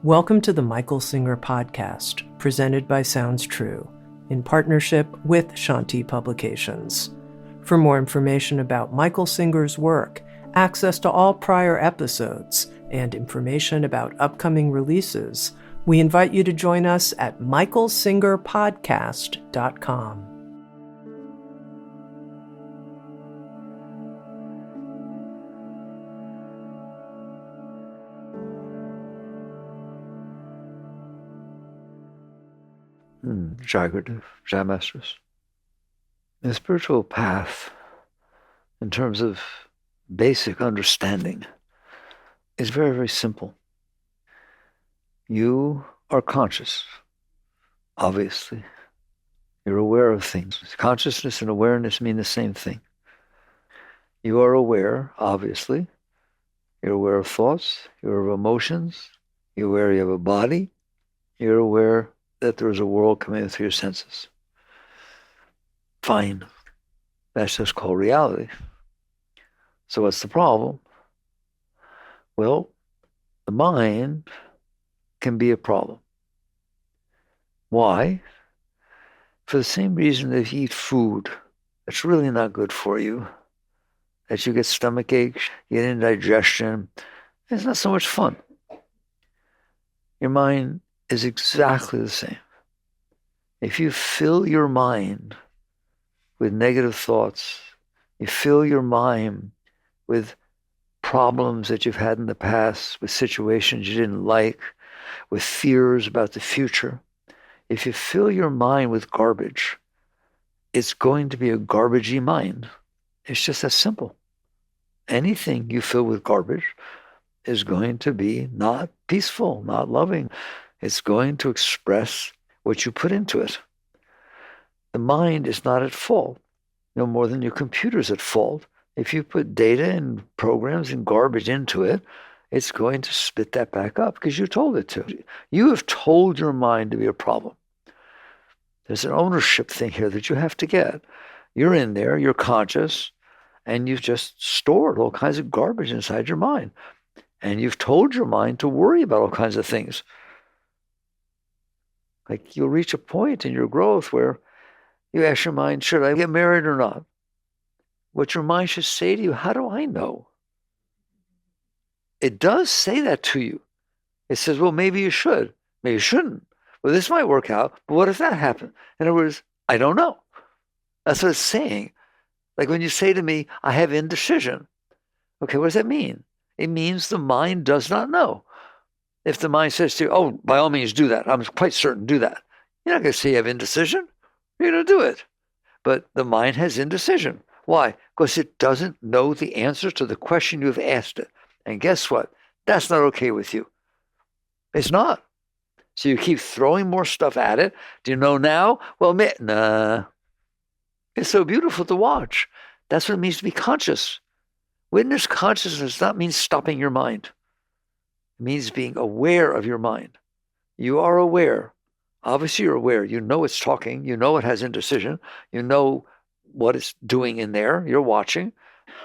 Welcome to the Michael Singer podcast, presented by Sounds True, in partnership with Shanti Publications. For more information about Michael Singer's work, access to all prior episodes, and information about upcoming releases, we invite you to join us at michaelsingerpodcast.com. Jagrata, Jai Masters. The spiritual path, in terms of basic understanding, is very, very simple. You are conscious, obviously. You're aware of things. Consciousness and awareness mean the same thing. You are aware, obviously. You're aware of thoughts. You're aware of emotions. You're aware you have a body. You're aware that there is a world coming through your senses. Fine. That's just called reality. So what's the problem? Well, the mind can be a problem. Why? For the same reason that if you eat food that's really not good for you, that you get stomach aches, you get indigestion, it's not so much fun. Your mind is exactly the same. If you fill your mind with negative thoughts, you fill your mind with problems that you've had in the past, with situations you didn't like, with fears about the future, if you fill your mind with garbage, it's going to be a garbagey mind. It's just that simple. Anything you fill with garbage is going to be not peaceful, not loving. It's going to express what you put into it. The mind is not at fault, no more than your computer's at fault. If you put data and programs and garbage into it, it's going to spit that back up because you told it to. You have told your mind to be a problem. There's an ownership thing here that you have to get. You're in there, you're conscious, and you've just stored all kinds of garbage inside your mind. And you've told your mind to worry about all kinds of things. Like you'll reach a point in your growth where you ask your mind, should I get married or not? What your mind should say to you, how do I know? It does say that to you. It says, well, maybe you should. Maybe you shouldn't. Well, this might work out, but what if that happened? In other words, I don't know. That's what it's saying. Like when you say to me, I have indecision. Okay, what does that mean? It means the mind does not know. If the mind says to you, oh, by all means do that, I'm quite certain do that. You're not going to say you have indecision. You're going to do it. But the mind has indecision. Why? Because it doesn't know the answer to the question you've asked it. And guess what? That's not okay with you. It's not. So you keep throwing more stuff at it. Do you know now? Well, nah. It's so beautiful to watch. That's what it means to be conscious. Witness consciousness does not mean stopping your mind. It means being aware of your mind. You are aware. Obviously, you're aware. You know it's talking. You know it has indecision. You know what it's doing in there. You're watching.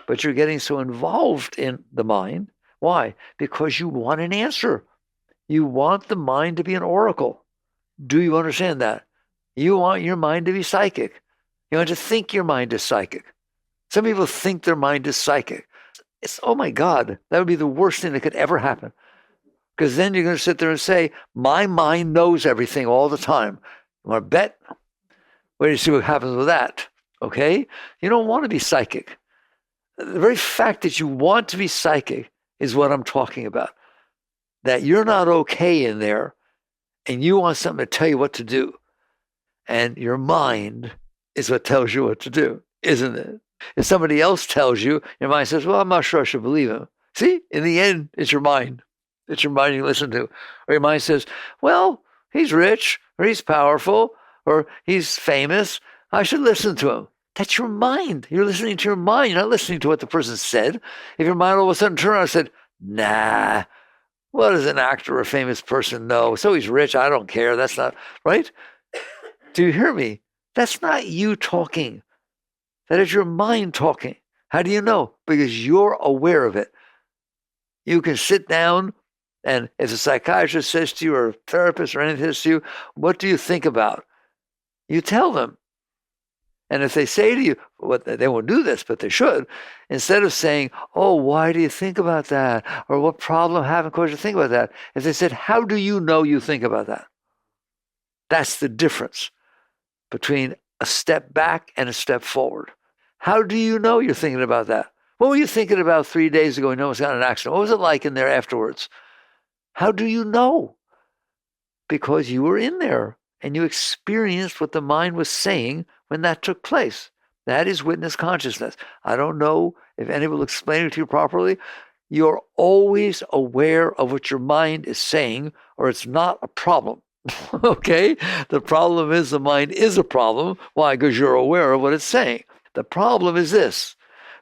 But you're getting so involved in the mind. Why? Because you want an answer. You want the mind to be an oracle. Do you understand that? You want your mind to be psychic. You want to think your mind is psychic. Some people think their mind is psychic. It's, oh my God, that would be the worst thing that could ever happen. Because then you're going to sit there and say, my mind knows everything all the time. You want to bet? Wait to see what happens with that. Okay? You don't want to be psychic. The very fact that you want to be psychic is what I'm talking about. That you're not okay in there and you want something to tell you what to do. And your mind is what tells you what to do, isn't it? If somebody else tells you, your mind says, well, I'm not sure I should believe him. See, in the end, it's your mind. It's your mind you listen to. Or your mind says, well, he's rich, or he's powerful, or he's famous. I should listen to him. That's your mind. You're listening to your mind. You're not listening to what the person said. If your mind all of a sudden turned around and said, nah, what does an actor or a famous person know? So he's rich. I don't care. That's not, right? Do you hear me? That's not you talking. That is your mind talking. How do you know? Because you're aware of it. You can sit down And if a psychiatrist says to you, or a therapist or anything says to you, what do you think about? You tell them. And if they say to you, they won't do this, but they should, instead of saying, oh, why do you think about that? Or what problem happened caused you to think about that? If they said, how do you know you think about that? That's the difference between a step back and a step forward. How do you know you're thinking about that? What were you thinking about 3 days ago when you almost got in an accident? What was it like in there afterwards? How do you know? Because you were in there and you experienced what the mind was saying when that took place. That is witness consciousness. I don't know if anyone will explain it to you properly. You're always aware of what your mind is saying, or it's not a problem. Okay? The problem is the mind is a problem. Why? Because you're aware of what it's saying. The problem is this.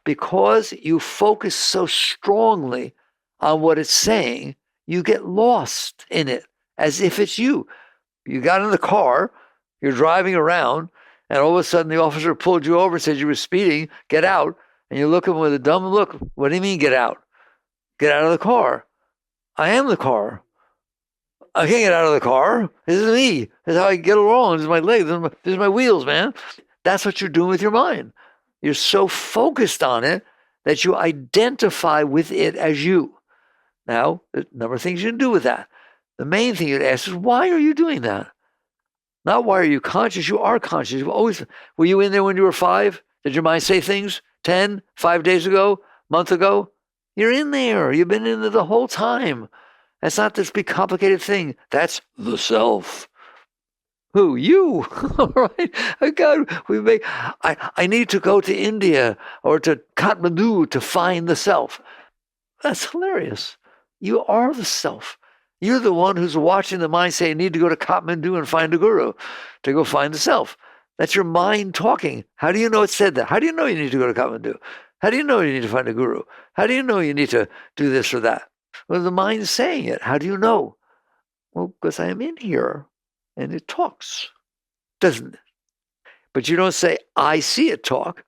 Because you focus so strongly on what it's saying, you get lost in it as if it's you. You got in the car, you're driving around, and all of a sudden the officer pulled you over and said you were speeding, get out. And you look at him with a dumb look. What do you mean get out? Get out of the car. I am the car. I can't get out of the car. This is me. This is how I get along. This is my legs. This is my wheels, man. That's what you're doing with your mind. You're so focused on it that you identify with it as you. Now, there's a number of things you can do with that. The main thing you'd ask is, why are you doing that? Not why are you conscious? You are conscious. You've always, were you in there when you were 5? Did your mind say things 10, 5 days ago, month ago? You're in there. You've been in there the whole time. That's not this big complicated thing. That's the self. Who? You. All right. Oh God, I need to go to India or to Kathmandu to find the self. That's hilarious. You are the self. You're the one who's watching the mind say, I need to go to Kathmandu and find a guru to go find the self. That's your mind talking. How do you know it said that? How do you know you need to go to Kathmandu? How do you know you need to find a guru? How do you know you need to do this or that? Well, the mind's saying it. How do you know? Well, because I am in here and it talks, doesn't it? But you don't say, I see it talk.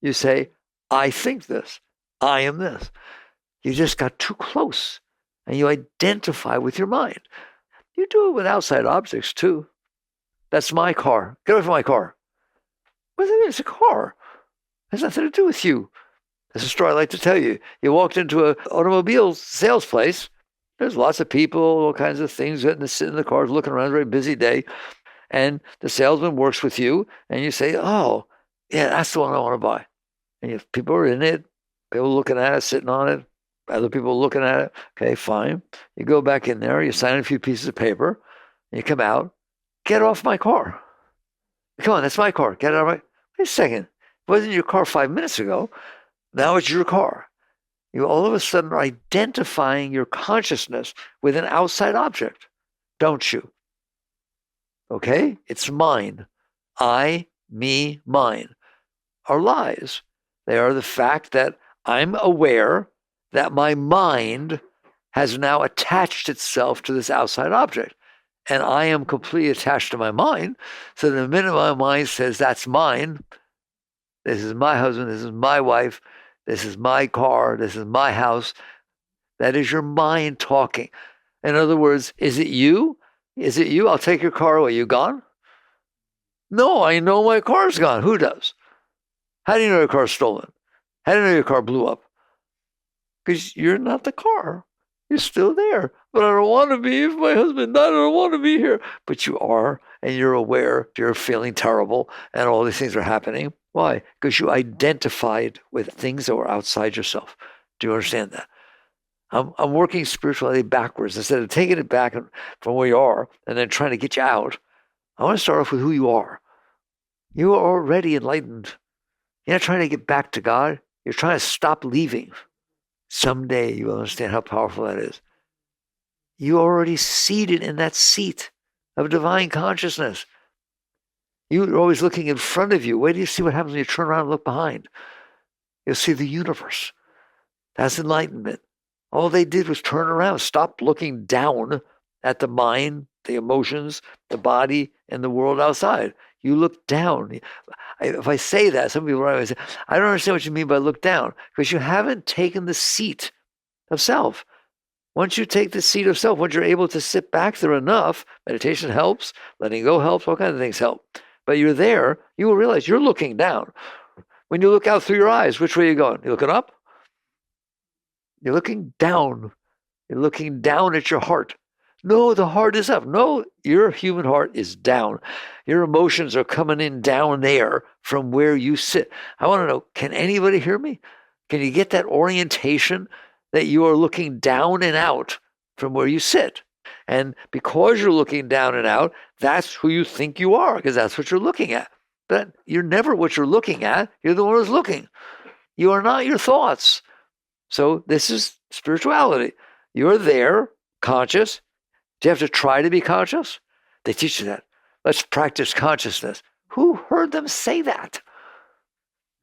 You say, I think this. I am this. You just got too close. And you identify with your mind. You do it with outside objects too. That's my car. Get away from my car. What does that mean? It's a car. It has nothing to do with you. That's a story I like to tell you. You walked into an automobile sales place. There's lots of people, all kinds of things, sitting in the cars, looking around, a very busy day. And the salesman works with you, and you say, oh, yeah, that's the one I want to buy. And people are in it, people looking at it, sitting on it. Other people looking at it. Okay, fine. You go back in there, you sign a few pieces of paper, and you come out. Get off my car. Come on, that's my car. Get out of my... Wait a second. It wasn't your car 5 minutes ago. Now it's your car. You all of a sudden are identifying your consciousness with an outside object, don't you? Okay? It's mine. I, me, mine are lies. They are the fact that I'm aware that my mind has now attached itself to this outside object. And I am completely attached to my mind. So the minute my mind says, that's mine, this is my husband, this is my wife, this is my car, this is my house, that is your mind talking. In other words, is it you? Is it you? I'll take your car away. You gone? No, I know my car's gone. Who does? How do you know your car's stolen? How do you know your car blew up? Because you're not the car. You're still there. But I don't want to be if my husband died. I don't want to be here. But you are, and you're aware you're feeling terrible, and all these things are happening. Why? Because you identified with things that were outside yourself. Do you understand that? I'm working spirituality backwards. Instead of taking it back from where you are and then trying to get you out, I want to start off with who you are. You are already enlightened. You're not trying to get back to God. You're trying to stop leaving. Someday you will understand how powerful that is. You're already seated in that seat of divine consciousness. You're always looking in front of you. Wait till you see what happens when you turn around and look behind. You'll see the universe. That's enlightenment. All they did was turn around, stop looking down at the mind, the emotions, the body, and the world outside. You look down. If I say that, some people always say, I don't understand what you mean by look down, because you haven't taken the seat of self. Once you take the seat of self, once you're able to sit back there enough, meditation helps, letting go helps, all kinds of things help. But you're there, you will realize you're looking down. When you look out through your eyes, which way are you going? You looking up? You're looking down. You're looking down at your heart. No, the heart is up. No, your human heart is down. Your emotions are coming in down there from where you sit. I want to know, can anybody hear me? Can you get that orientation that you are looking down and out from where you sit? And because you're looking down and out, that's who you think you are, because that's what you're looking at. But you're never what you're looking at. You're the one who's looking. You are not your thoughts. So this is spirituality. You're there, conscious. Do you have to try to be conscious? They teach you that. Let's practice consciousness. Who heard them say that?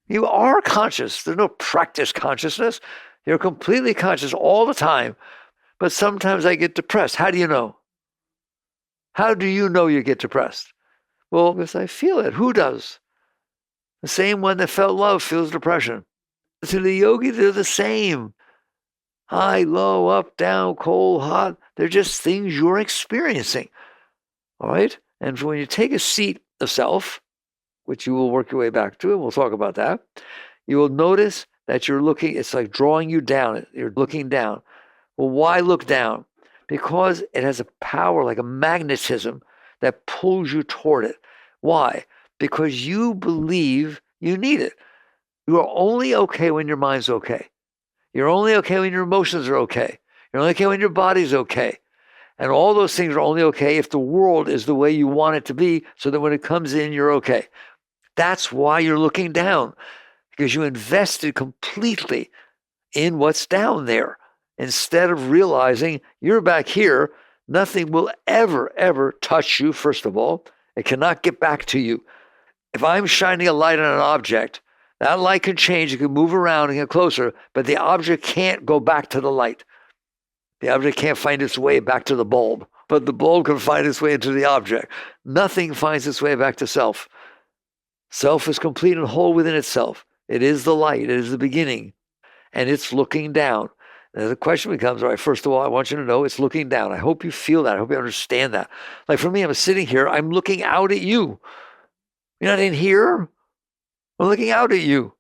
You are conscious. There's no practice consciousness. You're completely conscious all the time. But sometimes I get depressed. How do you know? How do you know you get depressed? Well, because I feel it. Who does? The same one that felt love feels depression. To the yogi, they're the same. High, low, up, down, cold, hot. They're just things you're experiencing. All right? And when you take a seat of self, which you will work your way back to, and we'll talk about that, you will notice that you're looking, it's like drawing you down. You're looking down. Well, why look down? Because it has a power, like a magnetism, that pulls you toward it. Why? Because you believe you need it. You are only okay when your mind's okay. You're only okay when your emotions are okay. You're only okay when your body's okay. And all those things are only okay if the world is the way you want it to be, so that when it comes in, you're okay. That's why you're looking down, because you invested completely in what's down there. Instead of realizing you're back here, nothing will ever, ever touch you, first of all. It cannot get back to you. If I'm shining a light on an object, that light can change, it can move around and get closer, but the object can't go back to the light. The object can't find its way back to the bulb, but the bulb can find its way into the object. Nothing finds its way back to self. Self is complete and whole within itself. It is the light, it is the beginning, and it's looking down. And the question becomes, all right, first of all, I want you to know it's looking down. I hope you feel that. I hope you understand that. Like for me, I'm sitting here, I'm looking out at you. You're not in here. I'm looking out at you.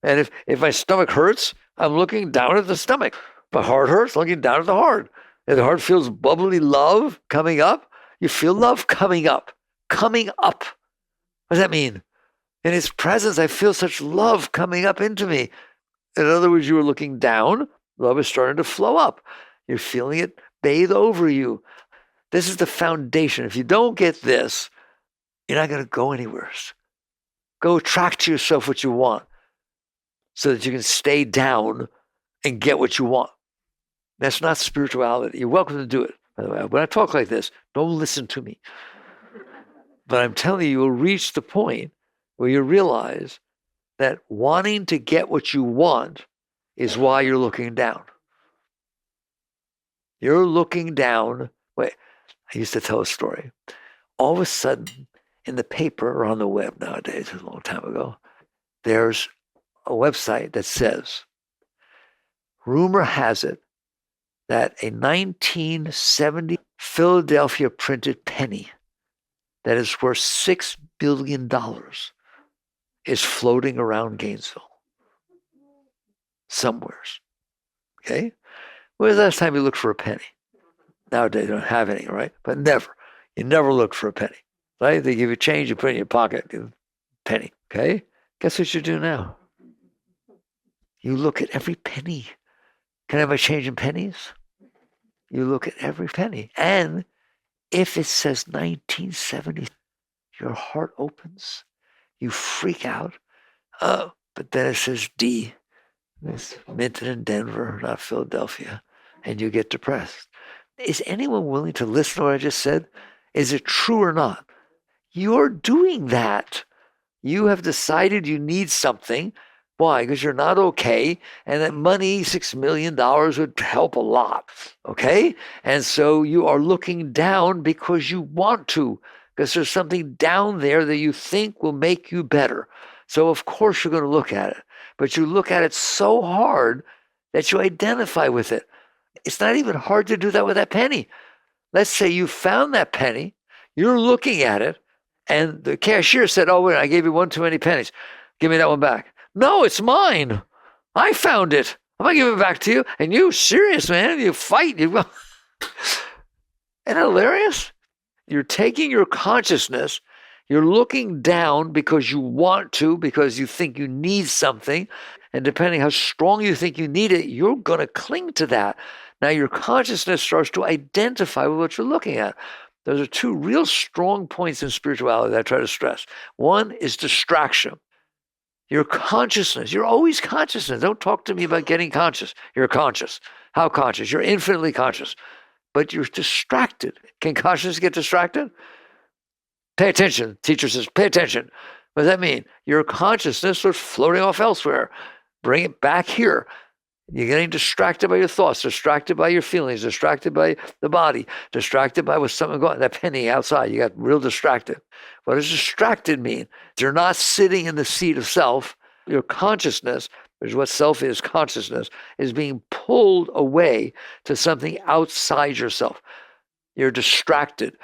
And if my stomach hurts, I'm looking down at the stomach. If my heart hurts, looking down at the heart. If the heart feels bubbly love coming up, you feel love coming up. Coming up. What does that mean? In its presence, I feel such love coming up into me. In other words, you were looking down, love is starting to flow up. You're feeling it bathe over you. This is the foundation. If you don't get this, you're not going to go anywhere. Go attract to yourself what you want so that you can stay down and get what you want. That's not spirituality. You're welcome to do it, by the way. When I talk like this, don't listen to me. But I'm telling you, you'll reach the point where you realize that wanting to get what you want is why you're looking down. You're looking down. Wait, I used to tell a story. All of a sudden, in the paper or on the web nowadays, a long time ago, there's a website that says, rumor has it that a 1970 Philadelphia printed penny that is worth $6 billion is floating around Gainesville. Somewheres. Okay? When's the last time you looked for a penny? Nowadays, they don't have any, right? But never. You never look for a penny. Right? They give you change, you put it in your pocket. Penny. Okay? Guess what you do now? You look at every penny. Can I have my change in pennies? You look at every penny. And if it says 1970, your heart opens. You freak out. Oh, but then it says D. It's minted in Denver, not Philadelphia. And you get depressed. Is anyone willing to listen to what I just said? Is it true or not? You're doing that. You have decided you need something. Why? Because you're not okay, and that money, $6 million, would help a lot, okay? And so you are looking down because you want to, because there's something down there that you think will make you better. So of course you're going to look at it, but you look at it so hard that you identify with it. It's not even hard to do that with that penny. Let's say you found that penny, you're looking at it, and the cashier said, oh, wait, I gave you one too many pennies. Give me that one back. No, it's mine. I found it. I'm going to give it back to you. And you, serious, man, you fight. Isn't that hilarious? You're taking your consciousness, you're looking down because you want to, because you think you need something. And depending how strong you think you need it, you're going to cling to that. Now your consciousness starts to identify with what you're looking at. Those are two real strong points in spirituality that I try to stress. One is distraction. Your consciousness, you're always consciousness. Don't talk to me about getting conscious. You're conscious. How conscious? You're infinitely conscious. But you're distracted. Can consciousness get distracted? Pay attention. Teacher says, pay attention. What does that mean? Your consciousness was floating off elsewhere. Bring it back here. You're getting distracted by your thoughts, distracted by your feelings, distracted by the body, distracted by what's something going on. That penny outside, you got real distracted. What does distracted mean? You're not sitting in the seat of self. Your consciousness, which is what self is, consciousness, is being pulled away to something outside yourself. You're distracted.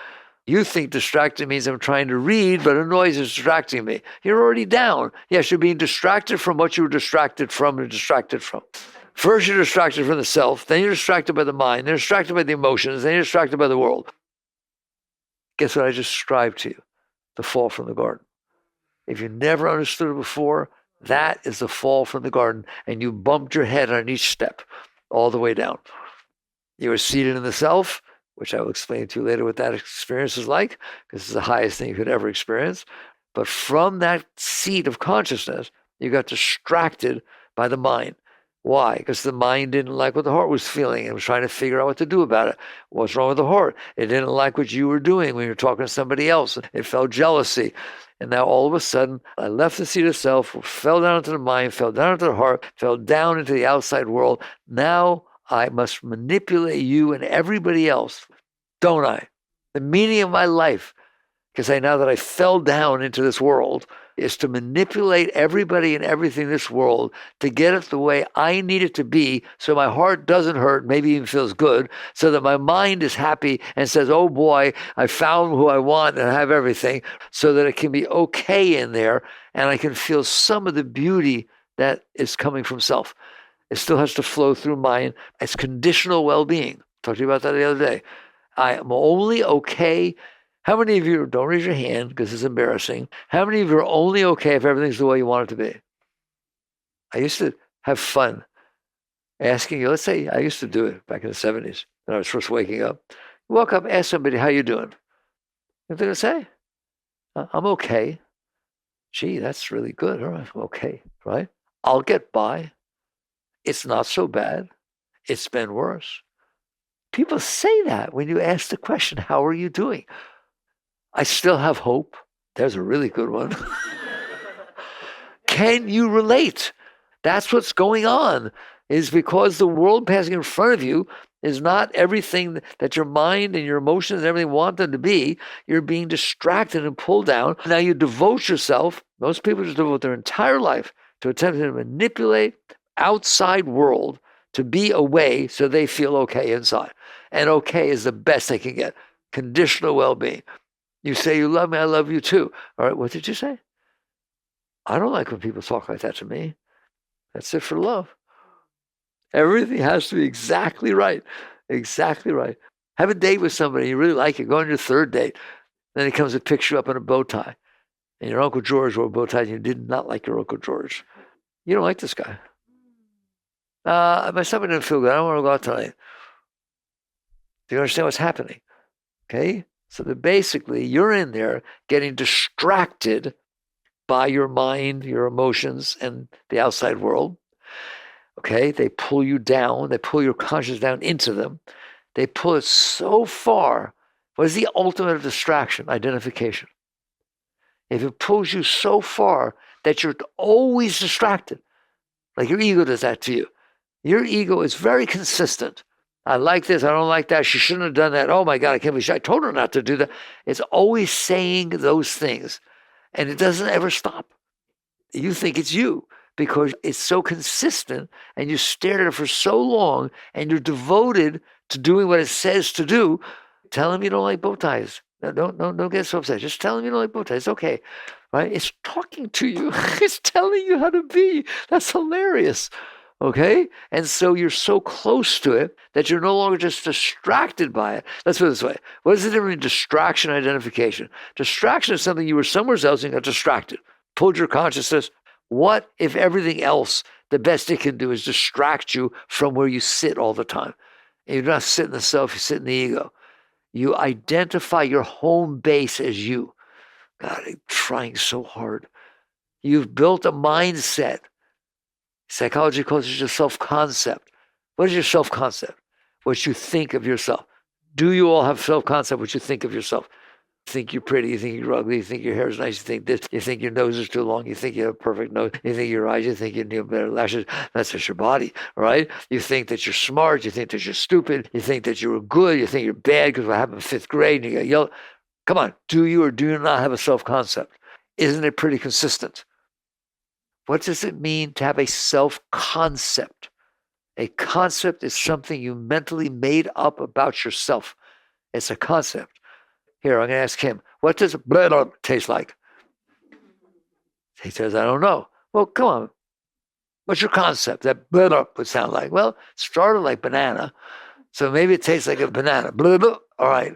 You think distracted means I'm trying to read, but a noise is distracting me. You're already down. Yes, you're being distracted from what you were distracted from and distracted from. First, you're distracted from the self. Then you're distracted by the mind. Then you're distracted by the emotions. Then you're distracted by the world. Guess what I just described to you? The fall from the garden. If you never understood it before, that is the fall from the garden. And you bumped your head on each step all the way down. You were seated in the self, which I will explain to you later what that experience is like, because it's the highest thing you could ever experience. But from that seat of consciousness, you got distracted by the mind. Why? Because the mind didn't like what the heart was feeling and was trying to figure out what to do about it. What's wrong with the heart? It didn't like what you were doing when you were talking to somebody else. It felt jealousy. And now all of a sudden, I left the seat of self, fell down into the mind, fell down into the heart, fell down into the outside world. Now I must manipulate you and everybody else, don't I? The meaning of my life, because now that I fell down into this world, is to manipulate everybody and everything in this world to get it the way I need it to be so my heart doesn't hurt, maybe even feels good, so that my mind is happy and says, oh boy, I found who I want and I have everything, so that it can be okay in there and I can feel some of the beauty that is coming from self. It still has to flow through mind. It's conditional well-being. Talked to you about that the other day. I am only okay. How many of you, don't raise your hand because it's embarrassing, how many of you are only okay if everything's the way you want it to be? I used to have fun asking you, let's say I used to do it back in the 70s when I was first waking up. You walk up, ask somebody, how you doing? What they're going to say? I'm okay. Gee, that's really good. All right, okay, right? I'll get by. It's not so bad. It's been worse. People say that when you ask the question, how are you doing? I still have hope. There's a really good one. Can you relate? That's what's going on, is because the world passing in front of you is not everything that your mind and your emotions and everything want them to be. You're being distracted and pulled down. Now you devote yourself, most people just devote their entire life to attempting to manipulate outside world to be away so they feel okay inside. And okay is the best they can get. Conditional well-being. You say you love me, I love you too. All right, what did you say? I don't like when people talk like that to me. That's it for love. Everything has to be exactly right. Exactly right. Have a date with somebody, you really like it, go on your third date. Then he comes and picks you up in a bow tie. And your Uncle George wore a bow tie and you did not like your Uncle George. You don't like this guy. My stomach didn't feel good. I don't want to go out tonight. Do you understand what's happening? Okay? So that basically you're in there getting distracted by your mind, your emotions, and the outside world. Okay? They pull you down. They pull your consciousness down into them. They pull it so far. What is the ultimate of distraction? Identification. If it pulls you so far that you're always distracted, like your ego does that to you. Your ego is very consistent. I like this, I don't like that, she shouldn't have done that. Oh my God, I can't believe I told her not to do that. It's always saying those things, and it doesn't ever stop. You think it's you, because it's so consistent and you stared at it for so long and you're devoted to doing what it says to do. Tell him you don't like bow ties. No, don't get so upset. Just tell him you don't like bow ties. It's okay, right? It's talking to you. It's telling you how to be. That's hilarious. Okay? And so you're so close to it that you're no longer just distracted by it. Let's put it this way. What is the difference between distraction and identification? Distraction is something you were somewhere else and got distracted. Pulled your consciousness. What if everything else, the best it can do is distract you from where you sit all the time? And you're not sitting in the self, you sit in the ego. You identify your home base as you. God, I'm trying so hard. You've built a mindset. Psychology calls it your self-concept. What is your self-concept? What you think of yourself. Do you all have self-concept, what you think of yourself? You think you're pretty, you think you're ugly, you think your hair is nice, you think this, you think your nose is too long, you think you have a perfect nose, you think your eyes, you think you need better lashes. That's just your body, right? You think that you're smart, you think that you're stupid, you think that you're good, you think you're bad because what happened in fifth grade and you got yelled. Come on, do you or do you not have a self-concept? Isn't it pretty consistent? What does it mean to have a self-concept? A concept is something you mentally made up about yourself. It's a concept. Here, I'm going to ask him, what does blah taste like? He says, I don't know. Well, come on. What's your concept? That blah would sound like. Well, it started like banana, so maybe it tastes like a banana. Blah, blah. All right.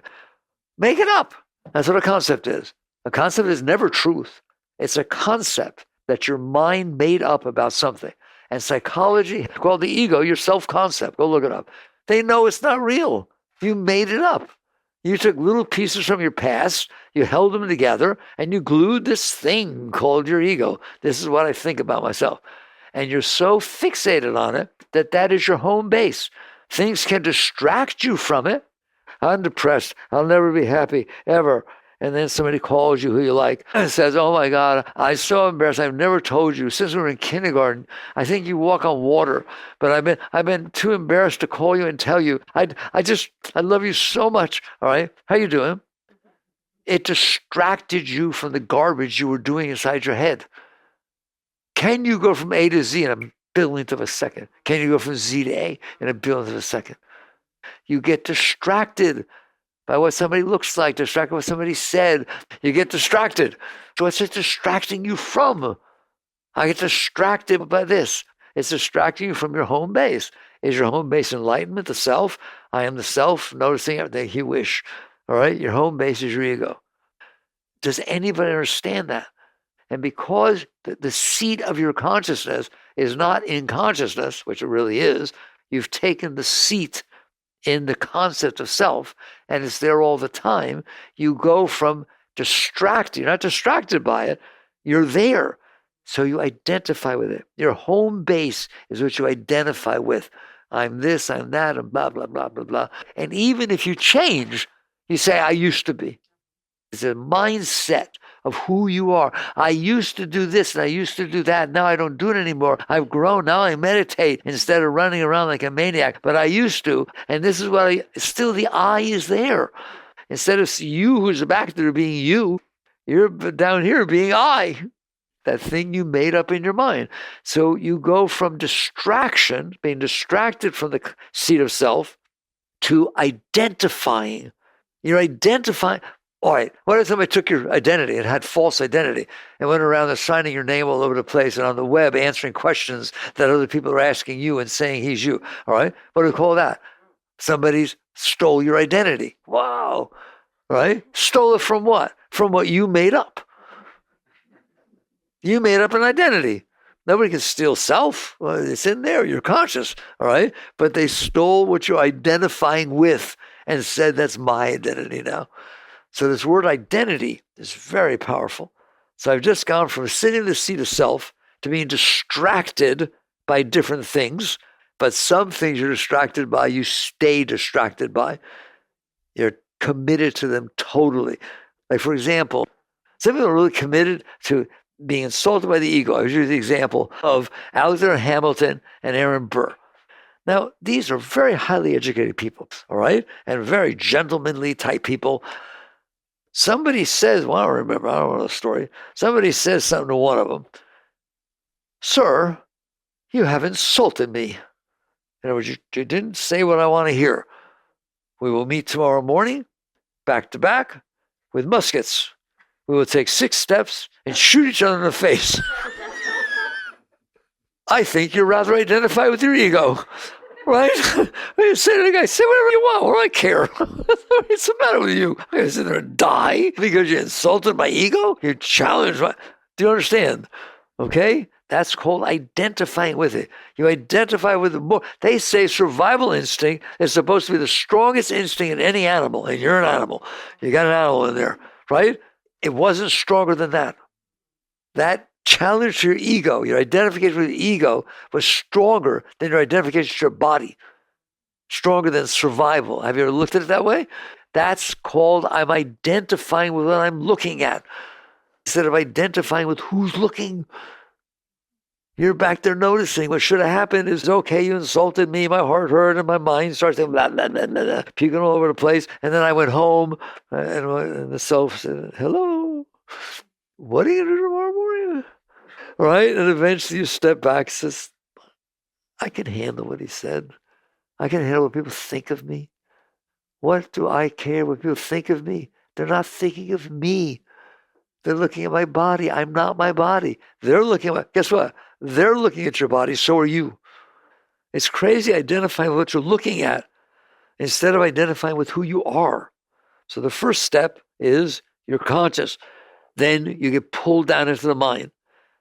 Make it up. That's what a concept is. A concept is never truth. It's a concept that your mind made up about something. And psychology, called the ego, your self-concept. Go look it up. They know it's not real. You made it up. You took little pieces from your past, you held them together, and you glued this thing called your ego. This is what I think about myself. And you're so fixated on it that that is your home base. Things can distract you from it. I'm depressed. I'll never be happy, ever. And then somebody calls you who you like and says, oh my God, I'm so embarrassed. I've never told you. Since we were in kindergarten, I think you walk on water. But I've been too embarrassed to call you and tell you. I love you so much. All right. How you doing? It distracted you from the garbage you were doing inside your head. Can you go from A to Z in a billionth of a second? Can you go from Z to A in a billionth of a second? You get distracted by what somebody looks like, distracted by what somebody said. You get distracted. So what's it distracting you from? I get distracted by this. It's distracting you from your home base. Is your home base enlightenment, the self? I am the self, noticing everything you wish. All right? Your home base is your ego. Does anybody understand that? And because the seat of your consciousness is not in consciousness, which it really is, you've taken the seat in the concept of self, and it's there all the time. You go from distracted, you're not distracted by it, you're there. So you identify with it. Your home base is what you identify with. I'm this, I'm that, and blah, blah, blah, blah, blah. And even if you change, you say, I used to be. It's a mindset of who you are. I used to do this and I used to do that. Now I don't do it anymore. I've grown. Now I meditate instead of running around like a maniac. But I used to. And this is what still the I is there. Instead of you who's back there being you, you're down here being I. That thing you made up in your mind. So you go from distraction, being distracted from the seat of self, to identifying. You're identifying. All right, what if somebody took your identity and had false identity and went around there signing your name all over the place and on the web answering questions that other people are asking you and saying he's you? All right, what do we call that? Somebody's stole your identity. Wow, right? Stole it from what? From what you made up. You made up an identity. Nobody can steal self. Well, it's in there. You're conscious, all right? But they stole what you're identifying with and said, that's my identity now. So this word identity is very powerful. So I've just gone from sitting in the seat of self to being distracted by different things. But some things you're distracted by, you stay distracted by. You're committed to them totally. Like, for example, some people are really committed to being insulted by the ego. I was using the example of Alexander Hamilton and Aaron Burr. Now, these are very highly educated people, all right? And very gentlemanly type people. Somebody says, well, I don't know the story. Somebody says something to one of them. Sir, you have insulted me. In other words, you didn't say what I want to hear. We will meet tomorrow morning, back to back, with muskets. We will take 6 steps and shoot each other in the face. I think you're rather identified with your ego, right? You say to the guy, say whatever you want. What do I care? What's the matter with you? I'm going to sit there and die because you insulted my ego? You challenged my... Do you understand? Okay? That's called identifying with it. You identify with it more. They say survival instinct is supposed to be the strongest instinct in any animal, and you're an animal. You got an animal in there, right? It wasn't stronger than that. That challenge to your ego, your identification with your ego, was stronger than your identification to your body, stronger than survival. Have you ever looked at it that way? That's called I'm identifying with what I'm looking at. Instead of identifying with who's looking, you're back there noticing what should have happened is, okay, you insulted me, my heart hurt, and my mind starts thinking, blah, blah, blah, blah, blah, puking all over the place. And then I went home, and the self said, hello, what are you going to do tomorrow morning? Right? And eventually you step back and says, I can handle what he said. I can handle what people think of me. What do I care what people think of me? They're not thinking of me. They're looking at my body. I'm not my body. They're looking at guess what? They're looking at your body. So are you. It's crazy identifying with what you're looking at instead of identifying with who you are. So the first step is you're conscious. Then you get pulled down into the mind.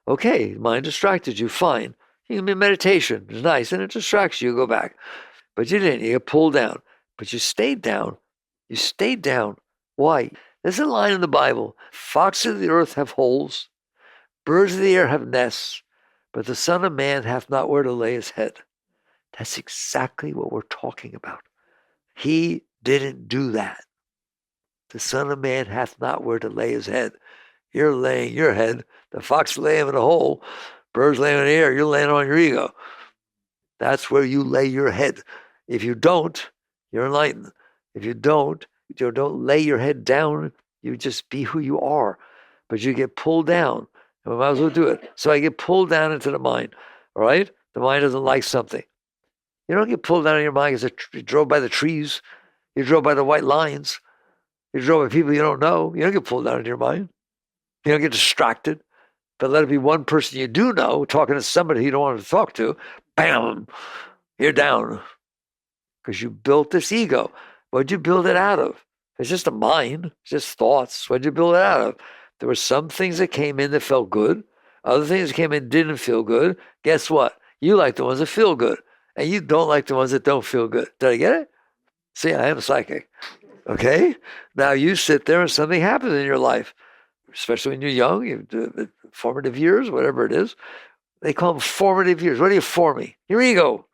Okay, mind distracted you, fine. You can be meditation. It's nice, and it distracts you. You go back. But you didn't. You get pulled down. But you stayed down. You stayed down. Why? There's a line in the Bible. Foxes of the earth have holes. Birds of the air have nests. But the Son of Man hath not where to lay his head. That's exactly what we're talking about. He didn't do that. The Son of Man hath not where to lay his head. You're laying your head. The fox lay him in a hole. Birds laying in the air. You're laying on your ego. That's where you lay your head. If you don't, you're enlightened. If you don't lay your head down. You just be who you are. But you get pulled down. And we might as well do it. So I get pulled down into the mind. All right? The mind doesn't like something. You don't get pulled down in your mind because you drove by the trees. You drove by the white lines. You drove by people you don't know. You don't get pulled down in your mind. You don't get distracted. But let it be one person you do know talking to somebody you don't want to talk to. Bam! You're down. Because you built this ego. What'd you build it out of? It's just a mind. It's just thoughts. What'd you build it out of? There were some things that came in that felt good. Other things that came in didn't feel good. Guess what? You like the ones that feel good. And you don't like the ones that don't feel good. Did I get it? See, I am psychic. Okay? Now you sit there and something happens in your life. Especially when you're young, you do formative years, whatever it is. They call them formative years. What are you forming? Your ego.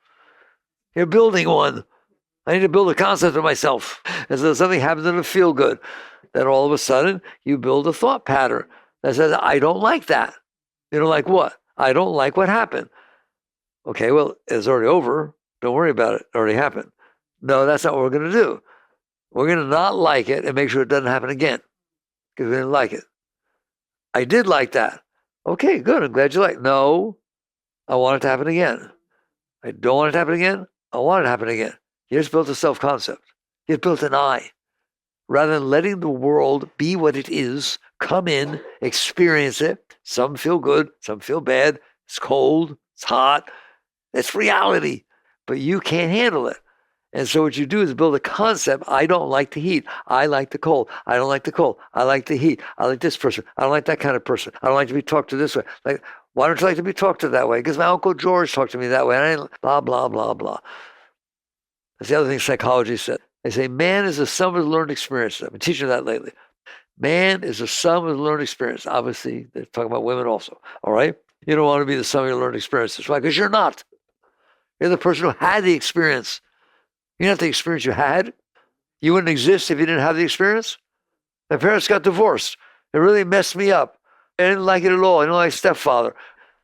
You're building one. I need to build a concept of myself. And so something happens and it feel good. Then all of a sudden, you build a thought pattern that says, I don't like that. You don't like what? I don't like what happened. Okay, well, it's already over. Don't worry about it. It already happened. No, that's not what we're going to do. We're going to not like it and make sure it doesn't happen again because we didn't like it. I did like that. Okay, good. I'm glad you like it. No, I want it to happen again. I don't want it to happen again. I want it to happen again. You just built a self-concept. You just built an I. Rather than letting the world be what it is, come in, experience it. Some feel good, some feel bad. It's cold, it's hot. It's reality. But you can't handle it. And so what you do is build a concept. I don't like the heat. I like the cold. I don't like the cold. I like the heat. I like this person. I don't like that kind of person. I don't like to be talked to this way. Like, why don't you like to be talked to that way? Because my Uncle George talked to me that way. And I didn't, blah, blah, blah, blah. That's the other thing psychology said. They say man is the sum of learned experiences. I've been teaching that lately. Man is the sum of learned experience. Obviously, they're talking about women also. All right? You don't want to be the sum of your learned experiences. Why? Because you're not. You're the person who had the experience. You're not the experience you had. You wouldn't exist if you didn't have the experience. My parents got divorced. It really messed me up. I didn't like it at all. I didn't like stepfather.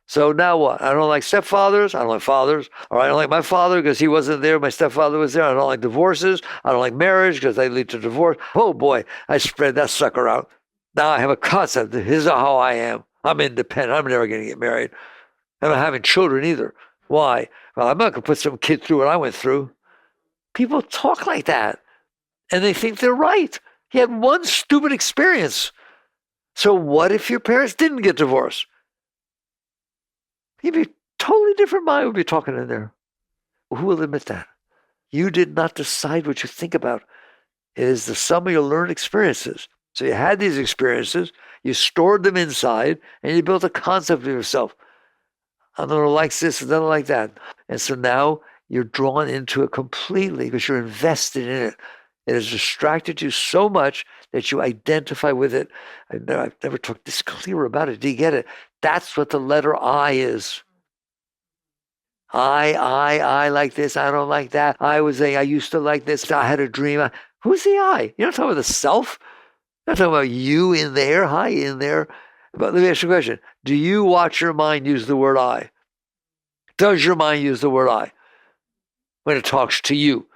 So now what? I don't like stepfathers. I don't like fathers. Or I don't like my father because he wasn't there. My stepfather was there. I don't like divorces. I don't like marriage because they lead to divorce. Oh boy, I spread that sucker out. Now I have a concept that here's how I am. I'm independent. I'm never going to get married. I'm not having children either. Why? Well, I'm not going to put some kid through what I went through. People talk like that, and they think they're right. He had one stupid experience. So what if your parents didn't get divorced? He'd be totally different mind would be talking in there. Who will admit that? You did not decide what you think about. It is the sum of your learned experiences. So you had these experiences, you stored them inside, and you built a concept of yourself. Another likes this, another like that. And so now you're drawn into it completely because you're invested in it. It has distracted you so much that you identify with it. I've never talked this clear about it. Do you get it? That's what the letter I is. I like this. I don't like that. I used to like this. I had a dream. Who's the I? You're not talking about the self. You're not talking about you in there, hi in there. But let me ask you a question. Do you watch your mind use the word I? Does your mind use the word I when it talks to you?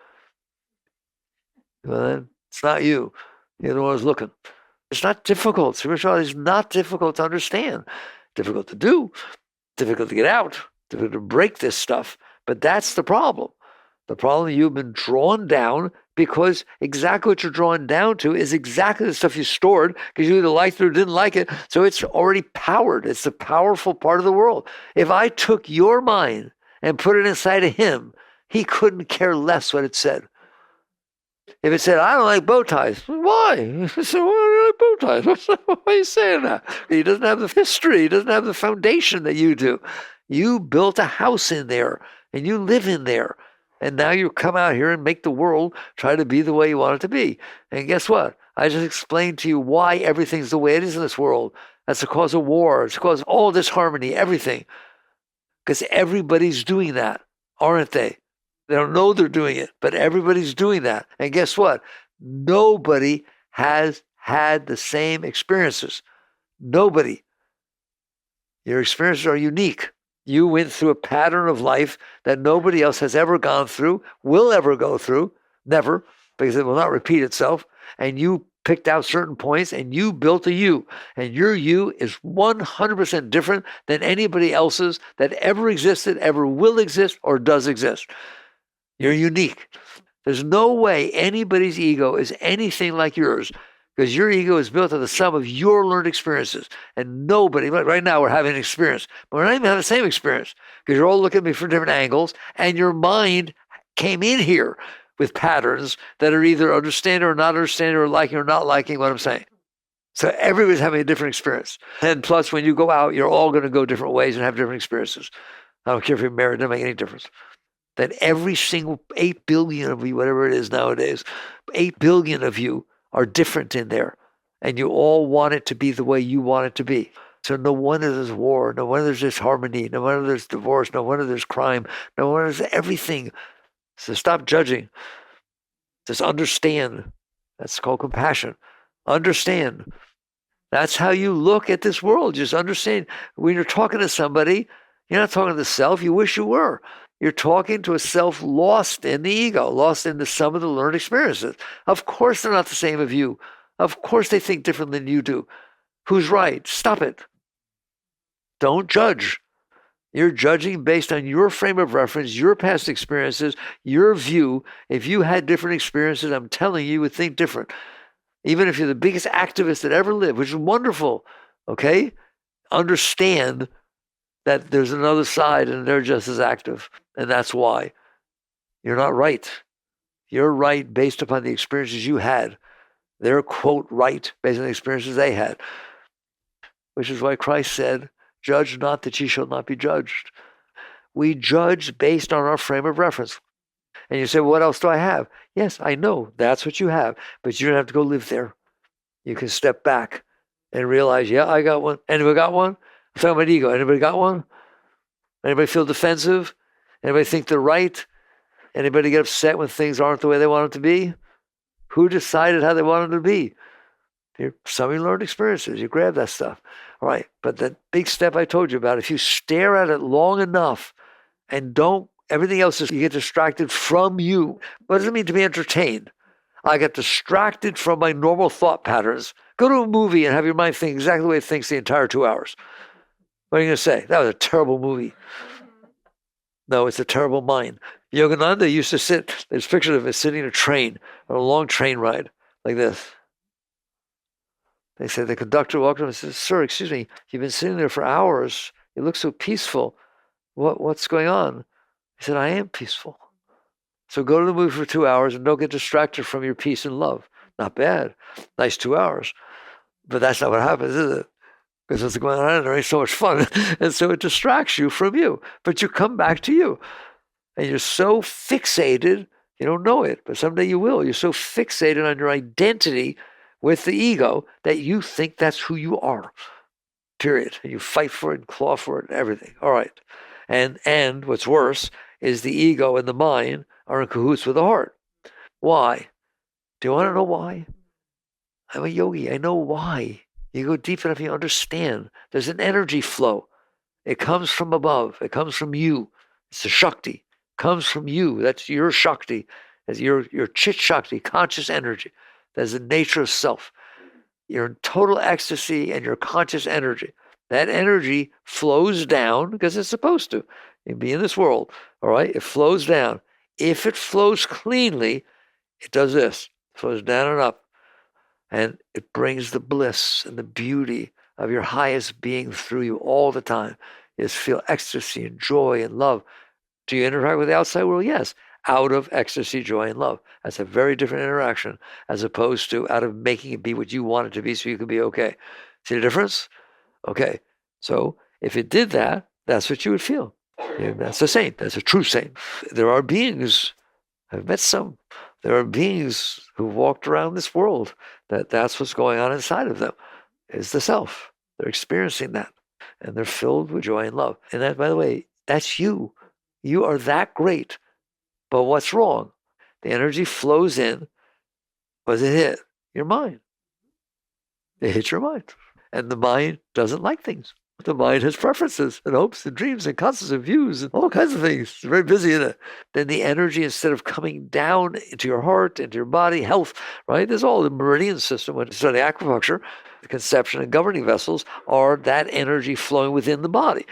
Well, then it's not you. You're the one who's looking. It's not difficult. Spirituality is not difficult to understand. Difficult to do. Difficult to get out. Difficult to break this stuff. But that's the problem. The problem, you've been drawn down because exactly what you're drawn down to is exactly the stuff you stored because you either liked it or didn't like it. So it's already powered. It's the powerful part of the world. If I took your mind and put it inside of him, he couldn't care less what it said. If it said, I don't like bow ties, why? He said, why do you like bow ties? Why are you saying that? He doesn't have the history. He doesn't have the foundation that you do. You built a house in there and you live in there. And now you come out here and make the world try to be the way you want it to be. And guess what? I just explained to you why everything's the way it is in this world. That's the cause of war. It's the cause of all disharmony, everything. Because everybody's doing that, aren't they? They don't know they're doing it, but everybody's doing that. And guess what? Nobody has had the same experiences. Nobody. Your experiences are unique. You went through a pattern of life that nobody else has ever gone through, will ever go through, never, because it will not repeat itself. And you picked out certain points and you built a you. And your you is 100% different than anybody else's that ever existed, ever will exist, or does exist. You're unique. There's no way anybody's ego is anything like yours because your ego is built on the sum of your learned experiences. And nobody, right now we're having an experience, but we're not even having the same experience because you're all looking at me from different angles and your mind came in here with patterns that are either understanding or not understanding or liking or not liking what I'm saying. So everybody's having a different experience. And plus, when you go out, you're all going to go different ways and have different experiences. I don't care if you're married, it doesn't make any difference. That every single 8 billion of you, whatever it is nowadays, 8 billion of you are different in there. And you all want it to be the way you want it to be. So no wonder there's war, no wonder there's disharmony, no wonder there's divorce, no wonder there's crime, no wonder there's everything. So stop judging. Just understand. That's called compassion. Understand. That's how you look at this world. Just understand. When you're talking to somebody, you're not talking to the self. You wish you were. You're talking to a self lost in the ego, lost in the sum of the learned experiences. Of course they're not the same as you. Of course they think different than you do. Who's right? Stop it. Don't judge. You're judging based on your frame of reference, your past experiences, your view. If you had different experiences, I'm telling you, you would think different. Even if you're the biggest activist that ever lived, which is wonderful, okay? Understand that there's another side and they're just as active. And that's why you're not right. You're right based upon the experiences you had. They're, quote, right based on the experiences they had. Which is why Christ said, judge not that ye shall not be judged. We judge based on our frame of reference. And you say, well, what else do I have? Yes, I know that's what you have, but you don't have to go live there. You can step back and realize, yeah, I got one. Anybody got one? I'm talking about ego. Anybody got one? Anybody feel defensive? Anybody think they're right? Anybody get upset when things aren't the way they want them to be? Who decided how they want them to be? Some of you learned experiences. You grab that stuff. All right. But that big step I told you about, if you stare at it long enough and don't, everything else is, you get distracted from you. What does it mean to be entertained? I get distracted from my normal thought patterns. Go to a movie and have your mind think exactly the way it thinks the entire 2 hours. What are you going to say? That was a terrible movie. No, it's a terrible mind. Yogananda used to sit, there's pictures of him sitting in a train, on a long train ride, like this. They said, the conductor walked up and said, "Sir, excuse me, you've been sitting there for hours. You look so peaceful. What's going on?" He said, "I am peaceful. So go to the movie for 2 hours and don't get distracted from your peace and love." Not bad. Nice 2 hours. But that's not what happens, is it? Because what's going on there ain't so much fun. And so it distracts you from you. But you come back to you. And you're so fixated, you don't know it, but someday you will. You're so fixated on your identity with the ego that you think that's who you are. Period. And you fight for it and claw for it and everything. All right. And what's worse is the ego and the mind are in cahoots with the heart. Why? Do you want to know why? I'm a yogi. I know why. You go deep enough, you understand. There's an energy flow. It comes from above. It comes from you. It's the Shakti. It comes from you. That's your Shakti. That's your Chit Shakti, conscious energy. That's the nature of self. You're in total ecstasy and your conscious energy. That energy flows down because it's supposed to. You can be in this world, all right? It flows down. If it flows cleanly, it does this. It flows down and up. And it brings the bliss and the beauty of your highest being through you all the time. You just feel ecstasy and joy and love. Do you interact with the outside world? Yes. Out of ecstasy, joy, and love. That's a very different interaction as opposed to out of making it be what you want it to be so you can be okay. See the difference? Okay. So if it did that, that's what you would feel. Yeah, that's a saint. That's a true saint. There are beings, I've met some, there are beings who walked around this world that's what's going on inside of them, is the self. They're experiencing that, and they're filled with joy and love. And that, by the way, that's you. You are that great. But what's wrong? The energy flows in. What does it hit? Your mind. It hits your mind. And the mind doesn't like things. The mind has preferences and hopes and dreams and concepts and views and all kinds of things. It's very busy in it. Then the energy, instead of coming down into your heart, into your body, health, right? There's all the meridian system. When you study acupuncture, the conception and governing vessels are that energy flowing within the body.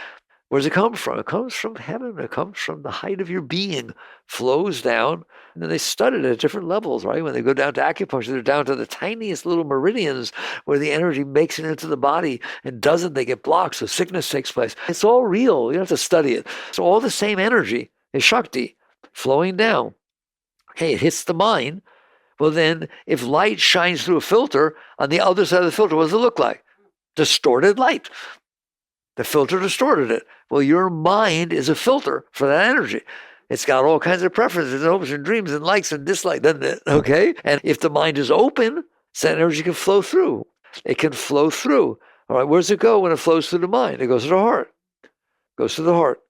Where does it come from? It comes from heaven. It comes from the height of your being, flows down. And then they study it at different levels, right? When they go down to acupuncture, they're down to the tiniest little meridians where the energy makes it into the body and doesn't, they get blocked, so sickness takes place. It's all real. You don't have to study it. So all the same energy is Shakti flowing down. Okay, it hits the mind. Well, then, if light shines through a filter, on the other side of the filter, what does it look like? Distorted light. The filter distorted it. Well, your mind is a filter for that energy. It's got all kinds of preferences and hopes and dreams and likes and dislikes, doesn't it? Okay? And if the mind is open, that energy can flow through. It can flow through. All right, where does it go when it flows through the mind? It goes to the heart. It goes to the heart.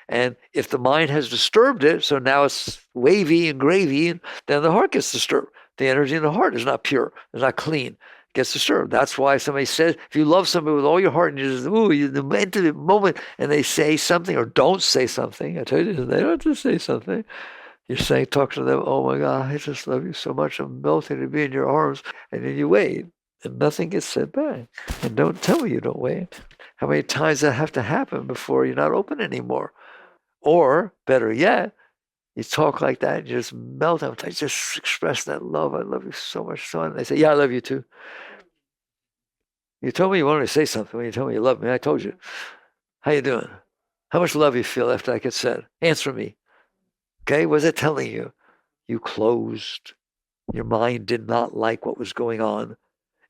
And if the mind has disturbed it, so now it's wavy and gravy, and then the heart gets disturbed. The energy in the heart is not pure. It's not clean. Gets disturbed. That's why somebody says, if you love somebody with all your heart and you just, the intimate moment, and they say something or don't say something, I tell you, they don't have to say something. You're saying, talk to them, "Oh my God, I just love you so much. I'm melting to be in your arms." And then you wait, and nothing gets said back. And don't tell me you don't wait. How many times that have to happen before you're not open anymore? Or, better yet, you talk like that, and you just melt out. I just express that love. I love you so much, son. They say, "Yeah, I love you too." You told me you wanted to say something when you told me you love me. I told you. How you doing? How much love you feel after I get said? Answer me. Okay, what is it telling you? You closed. Your mind did not like what was going on,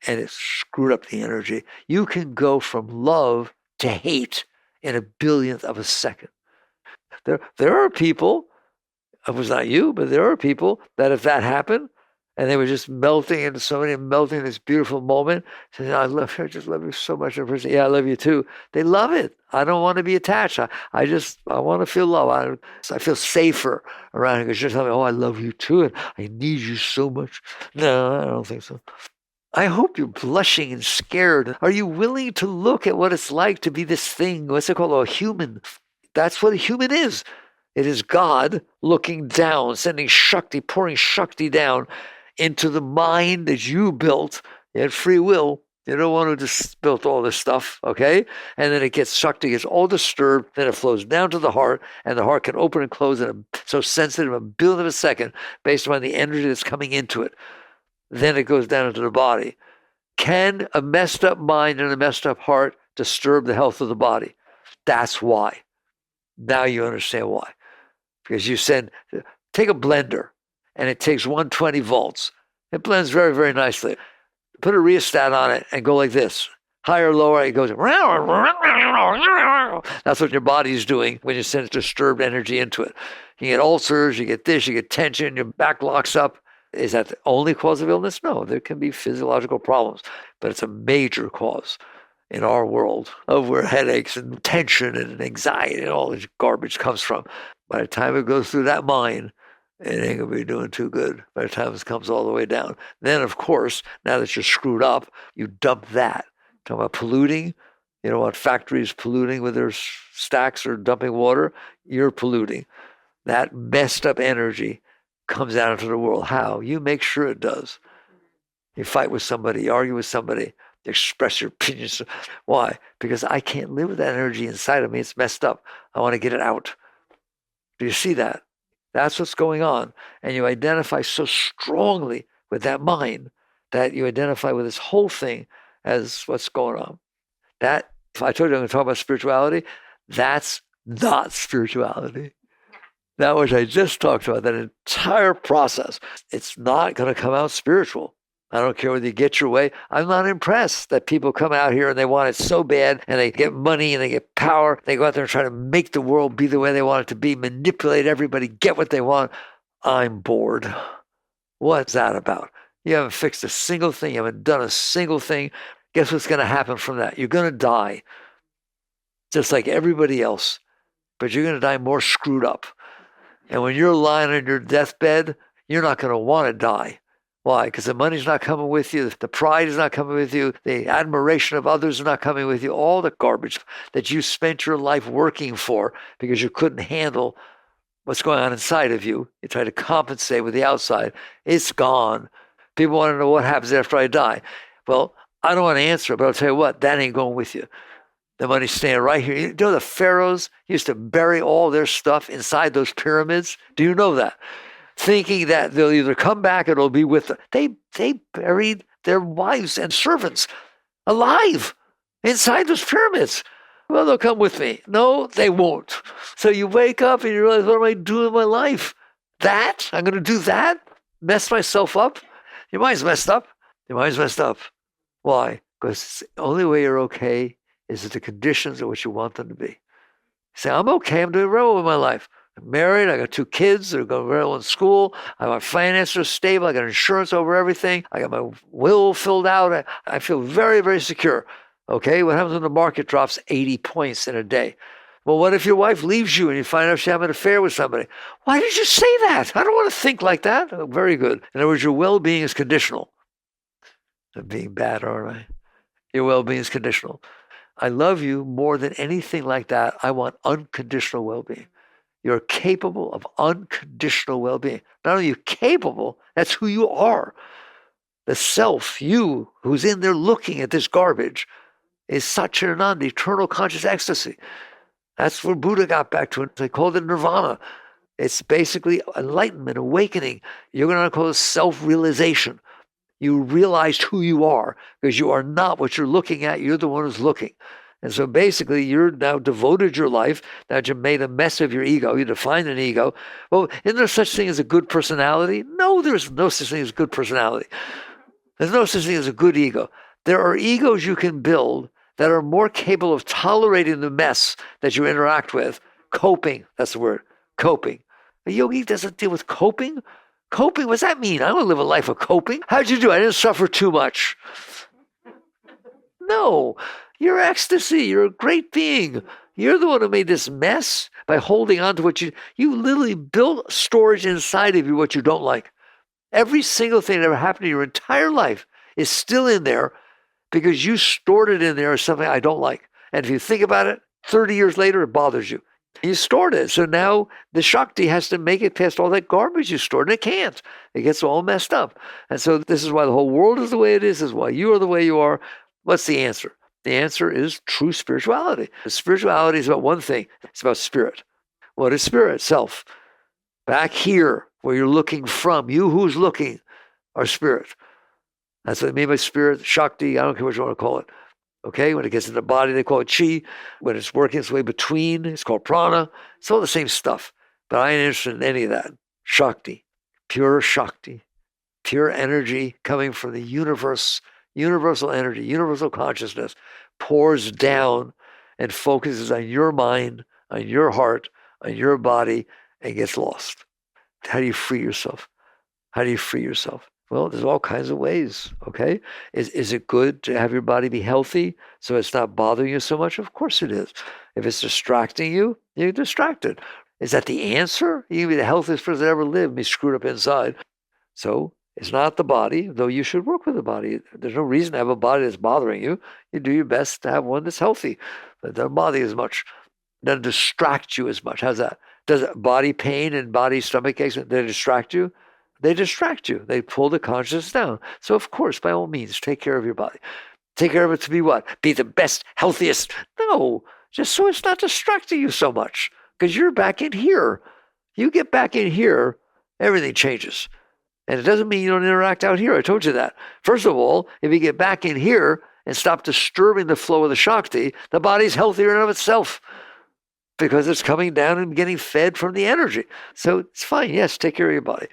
and it screwed up the energy. You can go from love to hate in a billionth of a second. There are people, it was not you, but there are people that if that happened, and they were just melting into somebody and melting in this beautiful moment, saying, "I love you, I just love you so much." And the person, "Yeah, I love you too." They love it. I don't want to be attached. I want to feel love. I feel safer around it because you're telling me, "Oh, I love you too, and I need you so much." No, I don't think so. I hope you're blushing and scared. Are you willing to look at what it's like to be this thing? What's it called? A human. That's what a human is. It is God looking down, sending Shakti, pouring Shakti down into the mind that you built. You had free will. You're the one who just built all this stuff, okay? And then it gets sucked, it gets all disturbed, then it flows down to the heart, and the heart can open and close in so sensitive, a billionth of a second, based on the energy that's coming into it. Then it goes down into the body. Can a messed up mind and a messed up heart disturb the health of the body? That's why. Now you understand why. Because take a blender, and it takes 120 volts. It blends very, very nicely. Put a rheostat on it and go like this. Higher, lower, it goes. That's what your body's doing when you send disturbed energy into it. You get ulcers, you get this, you get tension, your back locks up. Is that the only cause of illness? No, there can be physiological problems, but it's a major cause in our world of where headaches and tension and anxiety and all this garbage comes from. By the time it goes through that mind, it ain't going to be doing too good by the time it comes all the way down. Then, of course, now that you're screwed up, you dump that. Talking about polluting, you don't want factories polluting with their stacks or dumping water. You're polluting. That messed up energy comes out into the world. How? You make sure it does. You fight with somebody, you argue with somebody, you express your opinions. Why? Because I can't live with that energy inside of me. It's messed up. I want to get it out. Do you see that? That's what's going on. And you identify so strongly with that mind that you identify with this whole thing as what's going on. That, if I told you I'm going to talk about spirituality, that's not spirituality. That which I just talked about, that entire process, it's not going to come out spiritual. I don't care whether you get your way. I'm not impressed that people come out here and they want it so bad and they get money and they get power. They go out there and try to make the world be the way they want it to be, manipulate everybody, get what they want. I'm bored. What's that about? You haven't fixed a single thing. You haven't done a single thing. Guess what's going to happen from that? You're going to die just like everybody else, but you're going to die more screwed up. And when you're lying on your deathbed, you're not going to want to die. Why? Because the money's not coming with you. The pride is not coming with you. The admiration of others is not coming with you. All the garbage that you spent your life working for because you couldn't handle what's going on inside of you. You try to compensate with the outside. It's gone. People want to know what happens after I die. Well, I don't want to answer, but I'll tell you what, that ain't going with you. The money's staying right here. You know the pharaohs used to bury all their stuff inside those pyramids? Do you know that? Thinking that they'll either come back or it'll be with them. They buried their wives and servants alive inside those pyramids. Well, they'll come with me. No, they won't. So you wake up and you realize, what am I doing in my life? That? I'm going to do that? Mess myself up? Your mind's messed up. Your mind's messed up. Why? Because the only way you're okay is that the conditions are what you want them to be. You say, I'm okay. I'm doing well with my life. I'm married, I got 2 kids, they're going very well in school, my finances are stable, I got insurance over everything, I got my will filled out, I feel very, very secure. Okay, what happens when the market drops 80 points in a day? Well, what if your wife leaves you and you find out she's having an affair with somebody? Why did you say that? I don't want to think like that. Oh, very good. In other words, your well-being is conditional. I'm being bad, aren't I? Your well-being is conditional. I love you more than anything like that. I want unconditional well-being. You're capable of unconditional well-being. Not only are you capable, that's who you are. The self, you, who's in there looking at this garbage, is Satchidananda, eternal conscious ecstasy. That's where Buddha got back to it. They called it nirvana. It's basically enlightenment, awakening. You're going to call it self-realization. You realized who you are because you are not what you're looking at. You're the one who's looking. And so basically, you're now devoted your life. Now you made a mess of your ego. You defined an ego. Well, isn't there such thing as a good personality? No, there's no such thing as good personality. There's no such thing as a good ego. There are egos you can build that are more capable of tolerating the mess that you interact with. Coping, that's the word, coping. A yogi doesn't deal with coping. Coping, what does that mean? I don't live a life of coping. How'd you do? I didn't suffer too much. No. You're ecstasy. You're a great being. You're the one who made this mess by holding on to what you literally built storage inside of you, what you don't like. Every single thing that ever happened in your entire life is still in there because you stored it in there as something I don't like. And if you think about it, 30 years later, it bothers you. You stored it. So now the Shakti has to make it past all that garbage you stored, and it can't. It gets all messed up. And so this is why the whole world is the way it is. This is why you are the way you are. What's the answer? The answer is true spirituality. Spirituality is about one thing. It's about spirit. What is spirit? Self. Back here, where you're looking from, you who's looking are spirit. That's what I mean by spirit, Shakti, I don't care what you want to call it. Okay, when it gets in the body, they call it chi. When it's working its way between, it's called prana. It's all the same stuff. But I ain't interested in any of that. Shakti, pure energy coming from the universe, universal energy, universal consciousness, pours down and focuses on your mind, on your heart, on your body, and gets lost. How do you free yourself? How do you free yourself? Well, there's all kinds of ways, okay? Is it good to have your body be healthy so it's not bothering you so much? Of course it is. If it's distracting you, you're distracted. Is that the answer? You can be the healthiest person that ever lived and be screwed up inside. So it's not the body, though you should work with the body. There's no reason to have a body that's bothering you. You do your best to have one that's healthy. That doesn't bother you as much. Doesn't distract you as much. How's that? Does body pain and body stomach aches, they distract you? They distract you. They pull the consciousness down. So of course, by all means, take care of your body. Take care of it to be what? Be the best, healthiest. No, just so it's not distracting you so much. Because you're back in here. You get back in here, everything changes. And it doesn't mean you don't interact out here. I told you that. First of all, if you get back in here and stop disturbing the flow of the Shakti, the body's healthier in and of itself. Because it's coming down and getting fed from the energy. So it's fine. Yes, take care of your body.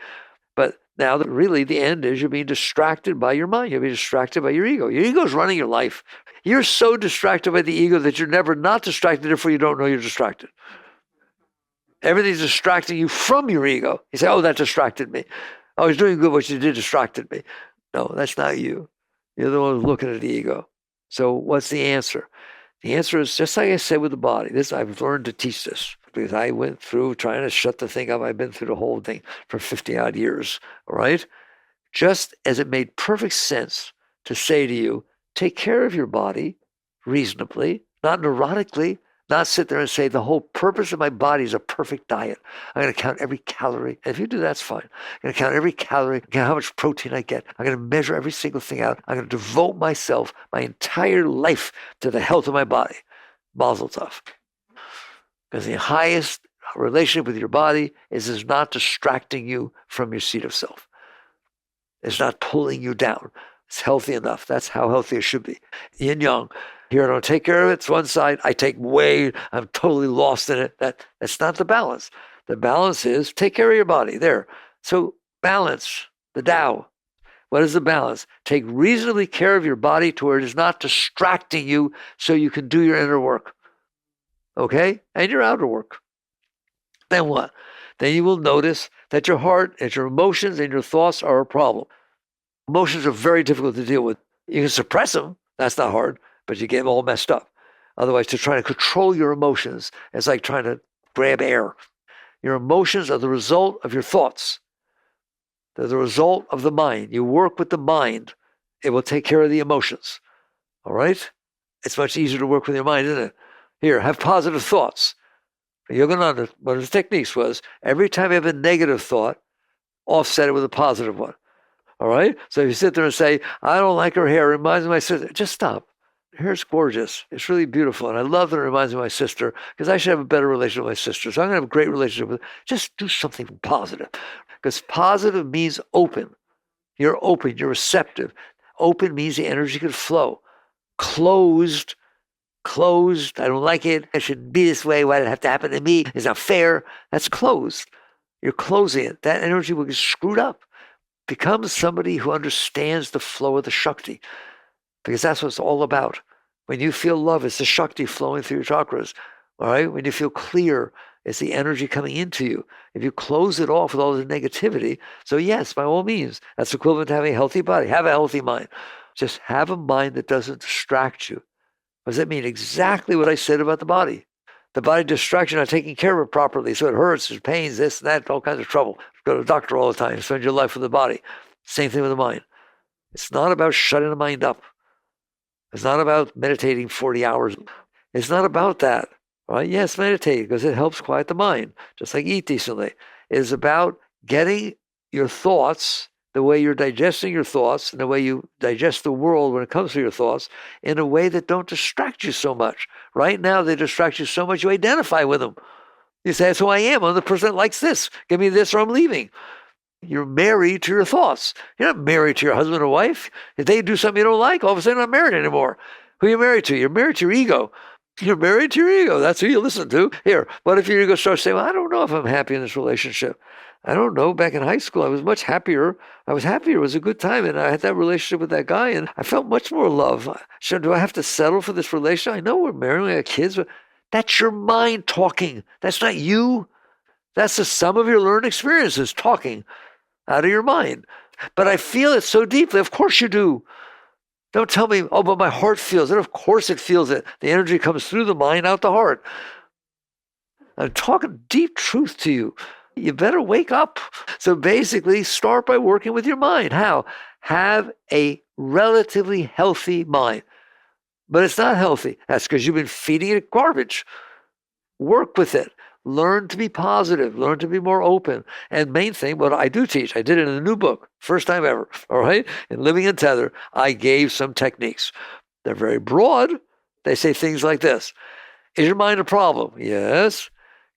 But now really the end is you're being distracted by your mind. You're being distracted by your ego. Your ego is running your life. You're so distracted by the ego that you're never not distracted, therefore you don't know you're distracted. Everything's distracting you from your ego. You say, oh, that distracted me. Oh, he's doing good. What you did distracted me. No, that's not you. You're the one who's looking at the ego. So what's the answer? The answer is just like I said with the body. This I've learned to teach this because I went through trying to shut the thing up. I've been through the whole thing for 50 odd years. All right. Just as it made perfect sense to say to you, take care of your body reasonably, not neurotically, not sit there and say the whole purpose of my body is a perfect diet. I'm going to count every calorie. And if you do, that's fine. I'm going to count every calorie, count how much protein I get. I'm going to measure every single thing out. I'm going to devote myself, my entire life to the health of my body. Mazel tov. Because the highest relationship with your body is not distracting you from your seat of self. It's not pulling you down. It's healthy enough. That's how healthy it should be. Yin yang. Here I don't take care of it. It's one side. I take way. I'm totally lost in it. That's not the balance. The balance is take care of your body. There. So balance, the Tao. What is the balance? Take reasonably care of your body to where it is not distracting you so you can do your inner work. Okay? And your outer work. Then what? Then you will notice that your heart and your emotions and your thoughts are a problem. Emotions are very difficult to deal with. You can suppress them. That's not hard. But you get them all messed up. Otherwise, to try to control your emotions is like trying to grab air. Your emotions are the result of your thoughts. They're the result of the mind. You work with the mind. It will take care of the emotions. All right? It's much easier to work with your mind, isn't it? Here, have positive thoughts. Yogananda, one of his techniques was, every time you have a negative thought, offset it with a positive one. All right? So if you sit there and say, I don't like her hair, it reminds me of my sister, just stop. Her hair's gorgeous. It's really beautiful. And I love that it reminds me of my sister because I should have a better relationship with my sister. So I'm going to have a great relationship with her. Just do something positive. Because positive means open. You're open. You're receptive. Open means the energy can flow. Closed. I don't like it. I shouldn't be this way. Why did it have to happen to me? It's not fair. That's closed. You're closing it. That energy will get screwed up. Become somebody who understands the flow of the Shakti. Because that's what it's all about. When you feel love, it's the Shakti flowing through your chakras. All right? When you feel clear, it's the energy coming into you. If you close it off with all the negativity, so yes, by all means, that's equivalent to having a healthy body. Have a healthy mind. Just have a mind that doesn't distract you. What does that mean? Exactly what I said about the body. The body distracts you, not taking care of it properly. So it hurts, there's pains, this and that, all kinds of trouble. Go to the doctor all the time. Spend your life with the body. Same thing with the mind. It's not about shutting the mind up. It's not about meditating 40 hours. It's not about that. Right? Yes, meditate because it helps quiet the mind, just like eat decently. It is about getting your thoughts the way you're digesting your thoughts and the way you digest the world when it comes to your thoughts in a way that don't distract you so much. Right now, they distract you so much you identify with them. You say, that's who I am. I'm the person that likes this. Give me this or I'm leaving. You're married to your thoughts. You're not married to your husband or wife. If they do something you don't like, all of a sudden you're not married anymore. Who are you married to? You're married to your ego. You're married to your ego. That's who you listen to. Here, what if your ego starts saying, well, I don't know if I'm happy in this relationship. I don't know. Back in high school, I was much happier. I was happier. It was a good time. And I had that relationship with that guy, and I felt much more love. So do I have to settle for this relationship? I know we're married, we have kids, but that's your mind talking. That's not you. That's the sum of your learned experiences talking out of your mind. But I feel it so deeply. Of course you do. Don't tell me, oh, but my heart feels it. Of course it feels it. The energy comes through the mind, out the heart. I'm talking deep truth to you. You better wake up. So basically, start by working with your mind. How? Have a relatively healthy mind. But it's not healthy. That's because you've been feeding it garbage. Work with it. Learn to be positive. Learn to be more open. And main thing, what I do teach, I did it in a new book, first time ever, all right? In Living Untethered, I gave some techniques. They're very broad. They say things like this. Is your mind a problem? Yes.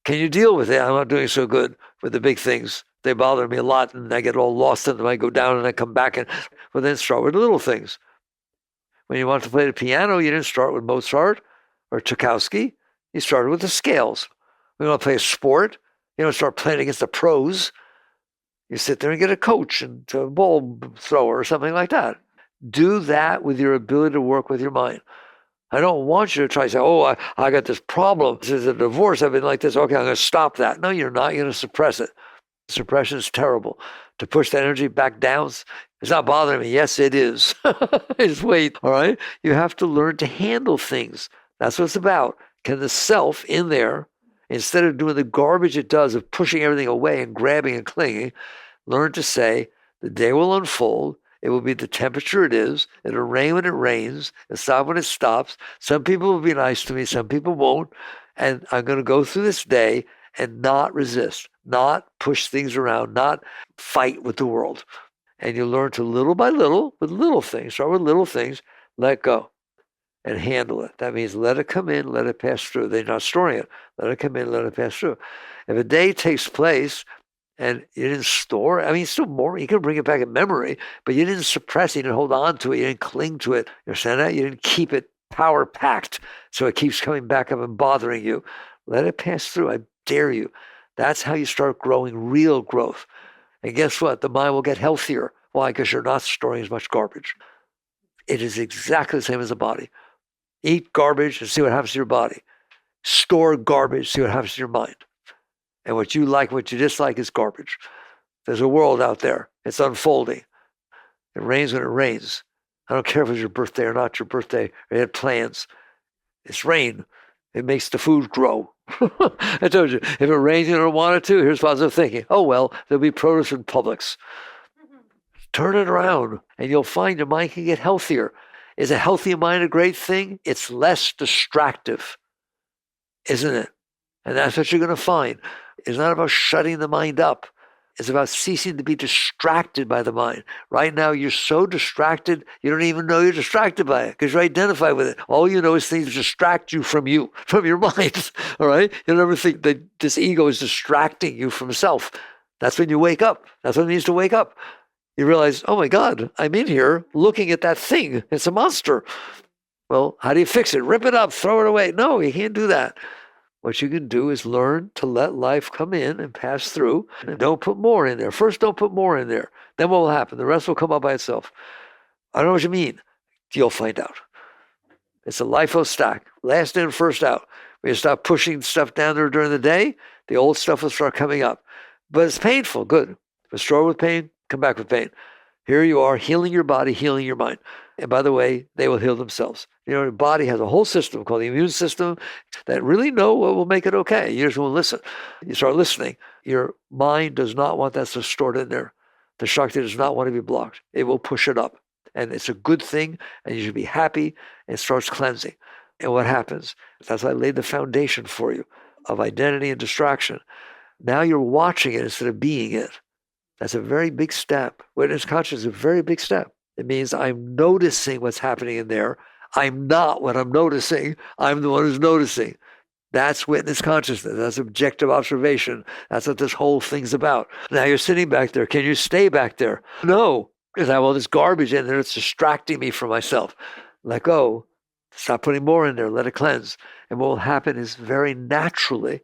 Can you deal with it? I'm not doing so good with the big things. They bother me a lot, and I get all lost in them. I go down and I come back. Well, then start with the little things. When you want to play the piano, you didn't start with Mozart or Tchaikovsky. You started with the scales. When you want to play a sport, you don't start playing against the pros. You sit there and get a coach and a ball thrower or something like that. Do that with your ability to work with your mind. I don't want you to try to say, oh, I got this problem. This is a divorce. I've been like this. Okay, I'm going to stop that. No, you're not. You're going to suppress it. Suppression is terrible. To push that energy back down, it's not bothering me. Yes, it is. Just wait, all right? You have to learn to handle things. That's what it's about. Can the self in there, instead of doing the garbage it does of pushing everything away and grabbing and clinging, learn to say, the day will unfold. It will be the temperature it is. It'll rain when it rains. It'll stop when it stops. Some people will be nice to me. Some people won't. And I'm going to go through this day and not resist, not push things around, not fight with the world. And you learn to little by little, with little things, start with little things, let go and handle it. That means let it come in, let it pass through. They're not storing it. Let it come in, let it pass through. If a day takes place and you didn't store it, I mean, it's still more, you can bring it back in memory, but you didn't suppress it, you didn't hold on to it, you didn't cling to it. You understand that? You didn't keep it power packed so it keeps coming back up and bothering you. Let it pass through. I dare you. That's how you start growing real growth. And guess what? The mind will get healthier. Why? Because you're not storing as much garbage. It is exactly the same as the body. Eat garbage and see what happens to your body. Store garbage, see what happens to your mind. And what you like, what you dislike is garbage. There's a world out there. It's unfolding. It rains when it rains. I don't care if it's your birthday or not your birthday, or you had plans. It's rain. It makes the food grow. I told you, if it rains and you don't want it to, here's positive thinking. Oh, well, there'll be produce in Publix. Turn it around, and you'll find your mind can get healthier. Is a healthy mind a great thing? It's less distractive, isn't it? And that's what you're going to find. It's not about shutting the mind up. It's about ceasing to be distracted by the mind. Right now, you're so distracted, you don't even know you're distracted by it because you identify with it. All you know is things distract you, from your mind, all right? You'll never think that this ego is distracting you from self. That's when you wake up. That's what it means to wake up. You realize, oh my God, I'm in here looking at that thing. It's a monster. Well, how do you fix it? Rip it up, throw it away. No, you can't do that. What you can do is learn to let life come in and pass through, and don't put more in there. First, don't put more in there. Then what will happen? The rest will come up by itself. I don't know what you mean. You'll find out. It's a LIFO stack. Last in, first out. When you stop pushing stuff down there during the day, the old stuff will start coming up. But it's painful. Good. If it's struggle with pain, come back with pain. Here you are, healing your body, healing your mind. And by the way, they will heal themselves. You know, your body has a whole system called the immune system that really know what will make it okay. You just won't listen. You start listening. Your mind does not want that stuff stored in there. The Shakti does not want to be blocked. It will push it up. And it's a good thing, and you should be happy. It starts cleansing. And what happens? That's why I laid the foundation for you of identity and distraction. Now you're watching it instead of being it. That's a very big step. Witness consciousness is a very big step. It means I'm noticing what's happening in there. I'm not what I'm noticing. I'm the one who's noticing. That's witness consciousness. That's objective observation. That's what this whole thing's about. Now you're sitting back there. Can you stay back there? No, because I have all this garbage in there. It's distracting me from myself. Let go. Stop putting more in there. Let it cleanse. And what will happen is very naturally,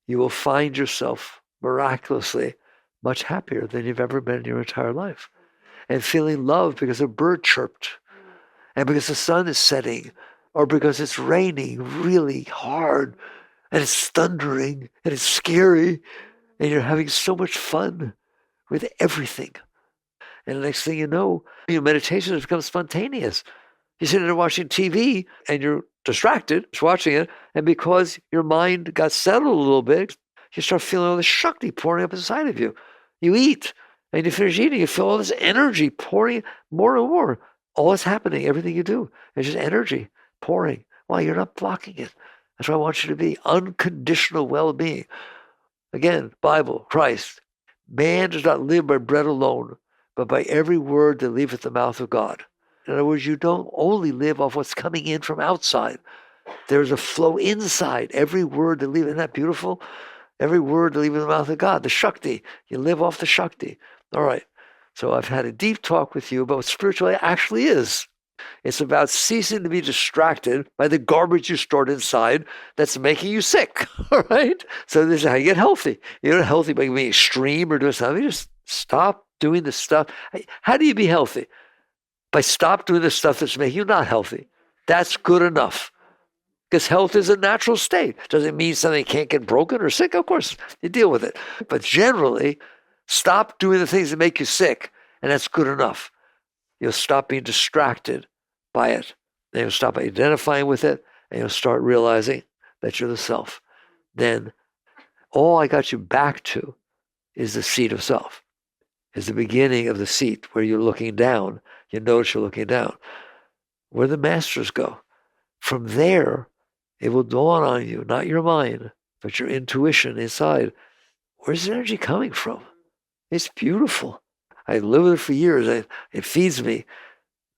you will find yourself miraculously much happier than you've ever been in your entire life. And feeling love because a bird chirped, and because the sun is setting, or because it's raining really hard, and it's thundering, and it's scary, and you're having so much fun with everything. And the next thing you know, your meditation has become spontaneous. You're sitting there watching TV, and you're distracted, just watching it, and because your mind got settled a little bit, you start feeling all this Shakti pouring up inside of you. You eat, and you finish eating, you feel all this energy pouring more and more. All is happening, everything you do, is just energy pouring. Why? You're not blocking it. That's why I want you to be unconditional well-being. Again, Bible, Christ. Man does not live by bread alone, but by every word that leaveth the mouth of God. In other words, you don't only live off what's coming in from outside. There's a flow inside. Every word that leaves, isn't that beautiful? Every word that leaves the mouth of God, the Shakti. You live off the Shakti. All right. So I've had a deep talk with you about what spirituality actually is. It's about ceasing to be distracted by the garbage you stored inside that's making you sick. All right. So this is how you get healthy. You're not healthy by being extreme or doing something. You just stop doing the stuff. How do you be healthy? By stop doing the stuff that's making you not healthy. That's good enough. Because health is a natural state. Does it mean something can't get broken or sick? Of course, you deal with it. But generally, stop doing the things that make you sick, and that's good enough. You'll stop being distracted by it. Then you'll stop identifying with it, and you'll start realizing that you're the self. Then all I got you back to is the seat of self, is the beginning of the seat where you're looking down. You notice you're looking down. Where the masters go. From there, it will dawn on you, not your mind, but your intuition inside. Where's the energy coming from? It's beautiful. I live with it for years. It feeds me.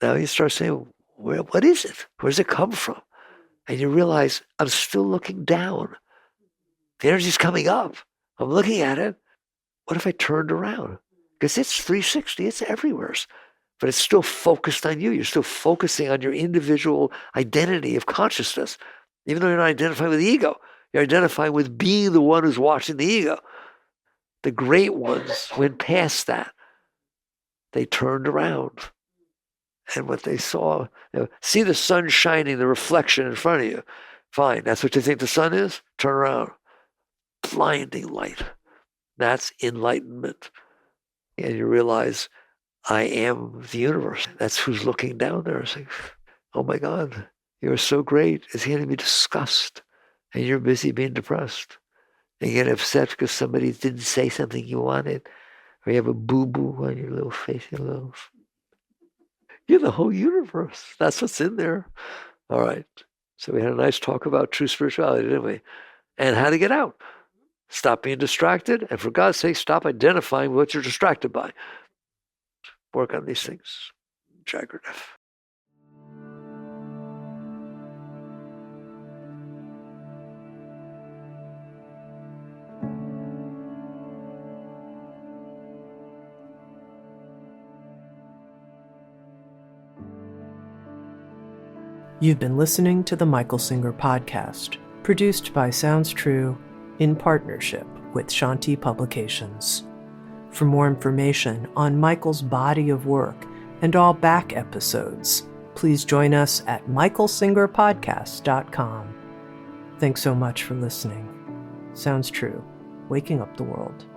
Now you start saying, what is it? Where does it come from? And you realize, I'm still looking down. The energy's coming up. I'm looking at it. What if I turned around? Because it's 360. It's everywhere. But it's still focused on you. You're still focusing on your individual identity of consciousness. Even though you're not identifying with the ego, you're identifying with being the one who's watching the ego. The great ones went past that. They turned around. And what they saw, see the sun shining, the reflection in front of you. Fine, that's what you think the sun is? Turn around. Blinding light. That's enlightenment. And you realize, I am the universe. That's who's looking down there. It's like, oh my God, you're so great. It's going to be discussed. And you're busy being depressed. And you get upset because somebody didn't say something you wanted. Or you have a boo-boo on your little face. You're the whole universe. That's what's in there. All right. So we had a nice talk about true spirituality, didn't we? And how to get out. Stop being distracted. And for God's sake, stop identifying what you're distracted by. Work on these things. Jagranath. You've been listening to the Michael Singer Podcast, produced by Sounds True in partnership with Shanti Publications. For more information on Michael's body of work and all back episodes, please join us at michaelsingerpodcast.com. Thanks so much for listening. Sounds True, waking up the world.